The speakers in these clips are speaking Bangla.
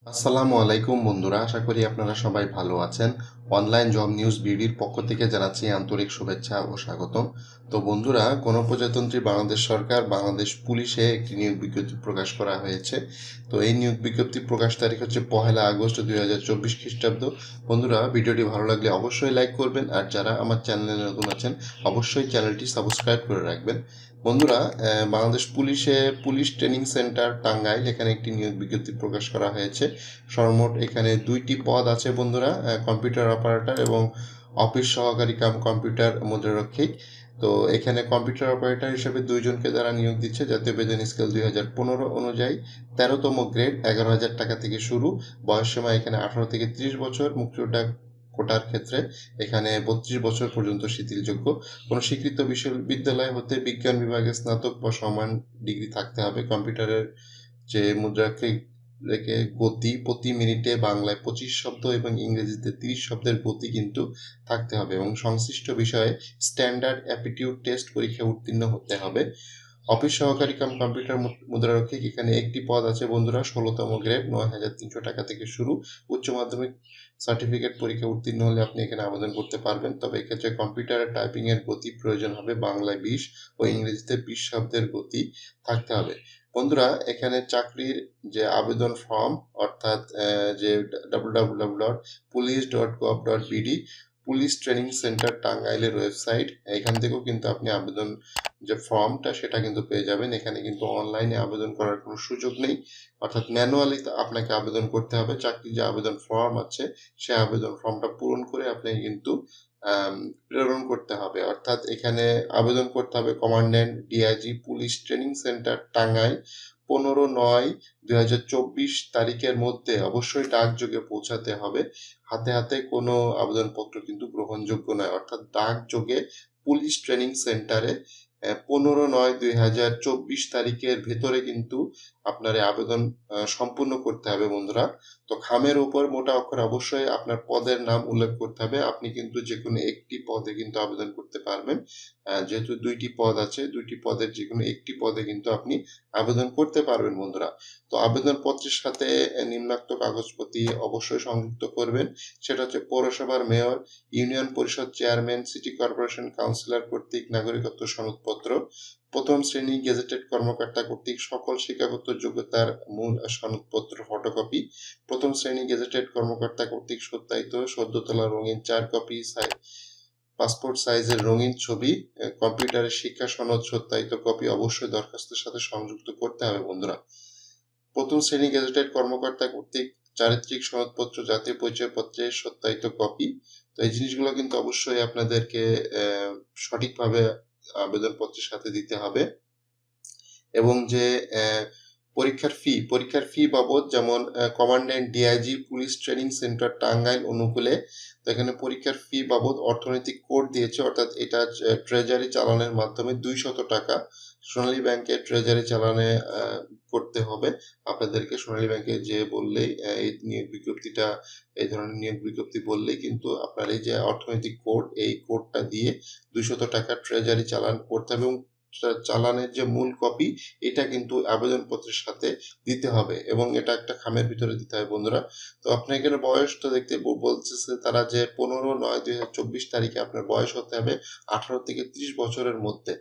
আসসালামু আলাইকুম বন্ধুরা, আশা করি আপনারা সবাই ভালো আছেন। অনলাইন জব নিউজ বিডির পক্ষ থেকে জানাচ্ছি আন্তরিক শুভেচ্ছা ও স্বাগতম। তো বন্ধুরা, গণপ্রজাতন্ত্রী বাংলাদেশ সরকার বাংলাদেশ পুলিশে একটি নিয়োগ বিজ্ঞপ্তি প্রকাশ করা হয়েছে। তো এই নিয়োগ বিজ্ঞপ্তি প্রকাশ তারিখ হচ্ছে 1 আগস্ট 2024 খ্রিস্টাব্দ। বন্ধুরা, ভিডিওটি ভালো লাগলে অবশ্যই লাইক করবেন, আর যারা আমার চ্যানেলে নতুন আছেন অবশ্যই চ্যানেলটি সাবস্ক্রাইব করে রাখবেন। বন্ধুরা, বাংলাদেশ পুলিশে পুলিশ ট্রেনিং সেন্টার টাঙ্গাইল এখানে একটি নিয়োগ বিজ্ঞপ্তি প্রকাশ করা হয়েছে। সর্বমোট এখানে 2টি পদ আছে বন্ধুরা, কম্পিউটার অপারেটর এবং অফিস সহকারী কাম কম্পিউটার মুদ্রারক্ষী। তো এখানে কম্পিউটার অপারেটর হিসেবে 2জনকে দ্বারা নিয়োগ দিচ্ছে। জাতীয় বেতন স্কেল 2015 অনুযায়ী 13তম গ্রেড 11,000 টাকা থেকে শুরু। বয়সসীমা এখানে 18 থেকে 30 বছর। মুক্তিযোদ্ধা কোটার ক্ষেত্রে এখানে 32 বছর পর্যন্ত শিথিলযোগ্য। কোনো স্বীকৃত বিশ্ববিদ্যালয় হতে বিজ্ঞান বিভাগে স্নাতক বা সমান ডিগ্রি থাকতে হবে। কম্পিউটারের যে মুদ্রাক্ষী রেখে গতি প্রতি মিনিটে বাংলায় 25 শব্দ এবং ইংরেজিতে 30 শব্দের গতি কিন্তু থাকতে হবে, এবং সংশ্লিষ্ট বিষয়ে স্ট্যান্ডার্ড অ্যাপটিটিউড টেস্ট পরীক্ষা উত্তীর্ণ হতে হবে। অফিস সহকারী কাম কম্পিউটার মুদ্রারক্ষী এখানে একটি পদ আছে বন্ধুরা, 16তম গ্রেড 9,300 টাকা থেকে শুরু। উচ্চ মাধ্যমিক সার্টিফিকেট পরীক্ষা উত্তীর্ণ হলে আপনি এখানে আবেদন করতে পারবেন। তবে এক্ষেত্রে কম্পিউটারে টাইপিং এর গতি প্রয়োজন হবে, বাংলায় 20 ও ইংরেজিতে 20 শব্দের গতি থাকতে হবে। বন্ধুরা, এখানে চাকরির যে আবেদন ফর্ম, অর্থাৎ যে www.police.gov.bd পুলিশ ট্রেনিং সেন্টার টাঙ্গাইলের ওয়েবসাইট, এখান থেকেও কিন্তু আপনি আবেদন যে ফর্মটা সেটা কিন্তু পেয়ে যাবেন। এখানে কিন্তু অনলাইনে আবেদন করার কোনো সুযোগ নেই, অর্থাৎ ম্যানুয়ালি আপনাকে আবেদন করতে হবে। চাকরির যে আবেদন ফর্ম আছে সে আবেদন ফর্মটা পূরণ করে আপনাকে কিন্তু প্রেরণ করতে হবে। অর্থাৎ এখানে আবেদন করতে হবে commandant DIG police training centre Tangail, 15/9/2024 তারিখের মধ্যে অবশ্যই ডাকযোগে পৌঁছাতে হবে। হাতে হাতে কোনো আবেদনপত্র কিন্তু গ্রহণযোগ্য নয়। অর্থাৎ ডাকযোগে পুলিশ ট্রেনিং সেন্টারে 15/9/2024 তারিখের ভেতরে কিন্তু আপনার এই আবেদন সম্পূর্ণ করতে হবে বন্ধুরা। তো খামের উপর মোটা অক্ষরে অবশ্যই আপনার পদের নাম উল্লেখ করতে হবে। আপনি কিন্তু যে কোনো একটি পদে কিন্তু আবেদন করতে পারবেন। যেহেতু 2টি পদ আছে, 2টি পদের যে কোনো একটি পদে কিন্তু আপনি আবেদন করতে পারবেন বন্ধুরা। তো আবেদন পত্রের সাথে নিম্নোক্ত কাগজপত্র অবশ্যই সংযুক্ত করবেন। সেটা হচ্ছে পৌরসভার মেয়র, ইউনিয়ন পরিষদ চেয়ারম্যান, সিটি কর্পোরেশন কাউন্সিলর কর্তৃক নাগরিকত্ব সনদপত্র, প্রথম শ্রেণী গেজেটেড কর্মকর্তা কর্তৃক সকল শিক্ষাগত যোগ্যতার মূল সনদপত্র ফটোকপি, প্রথম শ্রেণী গেজেটেড কর্মকর্তা কর্তৃক সত্যায়িত সদ্য তোলা রঙিন 4 কপি পাসপোর্ট সাইজের রঙিন ছবি, কম্পিউটারের শিক্ষা সনদ সত্যায়িত কপি অবশ্যই দরখাস্তের সাথে সংযুক্ত করতে হবে বন্ধুরা। প্রথম শ্রেণী গেজেটেড কর্মকর্তা কর্তৃক চারিত্রিক সনদপত্র, জাতীয় পরিচয়পত্রের সত্যায়িত কপি। তো এই জিনিসগুলো কিন্তু অবশ্যই আপনাদেরকে সঠিকভাবে আবেদনপত্রের সাথে দিতে হবে। এবং যে পরীক্ষার ফি বাবদ, যেমন commandant DIG police training centre Tangail অনুকূলে, তো এখানে পরীক্ষার ফি বাবদ অর্থনৈতিক কোড দিয়েছে, অর্থাৎ এটা ট্রেজারি চালানের মাধ্যমে 200 টাকা সোনালী ব্যাংকে ট্রেজারি চালানে করতে হবে আপনাদেরকে। সোনালী ব্যাংকে যে বললেই এই নিয়োগ বিজ্ঞপ্তিটা, এই ধরনের নিয়োগ বিজ্ঞপ্তি বললেই কিন্তু আপনার এই যে অর্থনৈতিক কোড, এই কোডটা দিয়ে 200 টাকা ট্রেজারি চালান করতে হবে, এবং চালানের যে মূল কপি এটা কিন্তু আবেদনপত্রের সাথে দিতে হবে, এবং এটা একটা খামের ভিতরে দিতে হবে বন্ধুরা। তো আপনার এখানে বয়সটা দেখতে বলতেছে তারা যে 15/9/2024 তারিখে আপনার বয়স হতে হবে 18 থেকে 30 বছরের মধ্যে।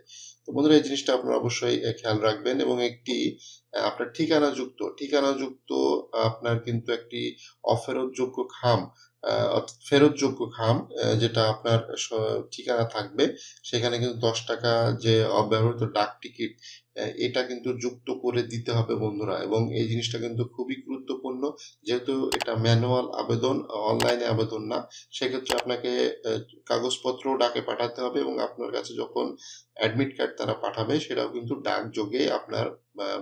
তো বন্ধুরা, এই জিনিসটা আপনারা অবশ্যই খেয়াল রাখবেন। এবং একটি আপনার ঠিকানাযুক্ত আপনার কিন্তু একটি অফেরতযোগ্য খাম, অর্থাৎ ফেরতযোগ্য খাম, যেটা আপনার ঠিকানা থাকবে সেখানে কিন্তু 10 টাকা যে অব্যবহৃত ডাক টিকিট, এটা কিন্তু যুক্ত করে দিতে হবে বন্ধুরা। এবং এই জিনিসটা কিন্তু খুবই গুরুত্বপূর্ণ, যেহেতু এটা ম্যানুয়াল আবেদন, অনলাইনে আবেদন না। সেক্ষেত্রে আপনাকে কাগজপত্র ডাকে পাঠাতে হবে, এবং আপনার কাছে যখন অ্যাডমিট কার্ড তারা পাঠাবে সেটাও কিন্তু ডাকযোগে আপনার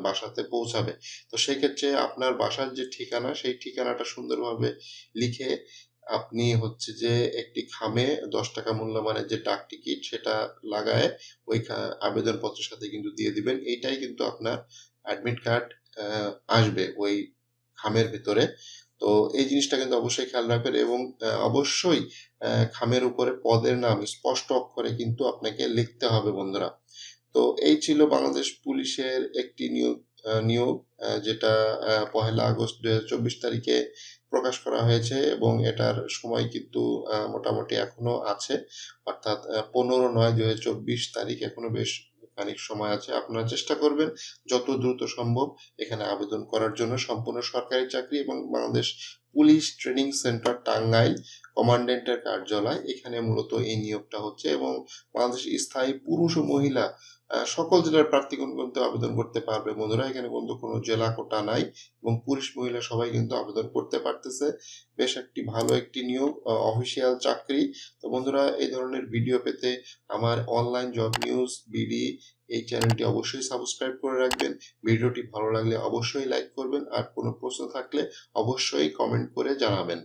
বাসাতে পৌঁছাবে। তো সেক্ষেত্রে আপনার বাসার যে ঠিকানা, সেই ঠিকানাটা সুন্দরভাবে লিখে আপনি হচ্ছে যে একটি খামে 10 টাকা মূল্যমানের যে ডাক টিকিট সেটা লাগায় ওই আবেদনপত্রের সাথে কিন্তু দিয়ে দিবেন। এইটাই কিন্তু আপনার অ্যাডমিট কার্ড আসবে ওই খামের ভিতরে। তো এই জিনিসটা কিন্তু অবশ্যই খেয়াল রাখবেন, এবং অবশ্যই খামের উপরে পদের নাম স্পষ্ট অক্ষরে কিন্তু আপনাকে লিখতে হবে বন্ধুরা। তো এই ছিল বাংলাদেশ পুলিশের একটি নিয়োগ নিয়োগ, যেটা 1 আগস্ট 2024 তারিখে প্রকাশ করা হয়েছে এবং এটার সময় কিন্তু মোটামুটি এখনো আছে, অর্থাৎ 15/9/2024 তারিখ, এখনো বেশ খানিক সময় আছে। আপনারা চেষ্টা করবেন যত দ্রুত সম্ভব এখানে আবেদন করার জন্য। সম্পূর্ণ সরকারি চাকরি এবং Bangladesh police training centre Tangail কমান্ড্যান্টের কার্যালয়, এখানে মূলত এই নিয়োগটা হচ্ছে এবং বাংলাদেশ স্থায়ী পুরুষ ও মহিলা সকল জেলার প্রার্থীগণ কিন্তু আবেদন করতে পারবে বন্ধুরা। এখানে কিন্তু কোনো জেলা কোটা নাই এবং পুরুষ মহিলা সবাই কিন্তু আবেদন করতে পারতেছে। বেশ একটি ভালো একটি নিয়োগ, অফিসিয়াল চাকরি। তো বন্ধুরা, এই ধরনের ভিডিও পেতে আমার অনলাইন জব নিউজ বিডি এই চ্যানেলটি অবশ্যই সাবস্ক্রাইব করে রাখবেন। ভিডিওটি ভালো লাগলে অবশ্যই লাইক করবেন, আর কোনো প্রশ্ন থাকলে অবশ্যই কমেন্ট করে জানাবেন।